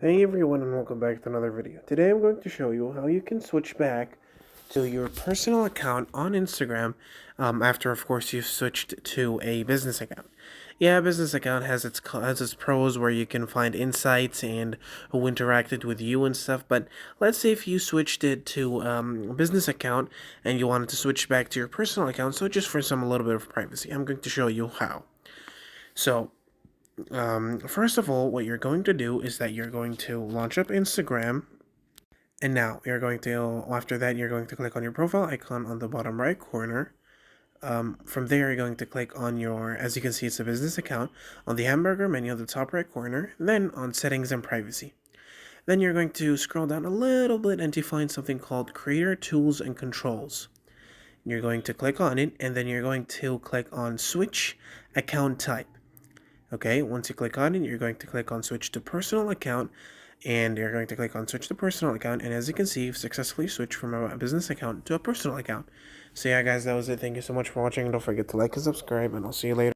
Hey everyone and welcome back to another video. Today I'm going to show you how you can switch back to your personal account on Instagram after of course you've switched to a business account. Yeah, a business account has its pros where you can find insights and who interacted with you and stuff, but let's say if you switched it to a business account and you wanted to switch back to your personal account, so just for a little bit of privacy, I'm going to show you how. So first of all, what you're going to do is that you're going to launch up Instagram, and now you're going to, after that, you're going to click on your profile icon on the bottom right corner. From there, you're going to click on your, as you can see, it's a business account, on the hamburger menu on the top right corner, then on settings and privacy. Then you're going to scroll down a little bit and to find something called Creator Tools and Controls. You're going to click on it, and then you're going to click on Switch Account Type. Okay, once you click on it, you're going to click on switch to personal account, and you're going to click on switch to personal account, and as you can see, you've successfully switched from a business account to a personal account. So yeah guys, that was it. Thank you so much for watching. Don't forget to like and subscribe, and I'll see you later.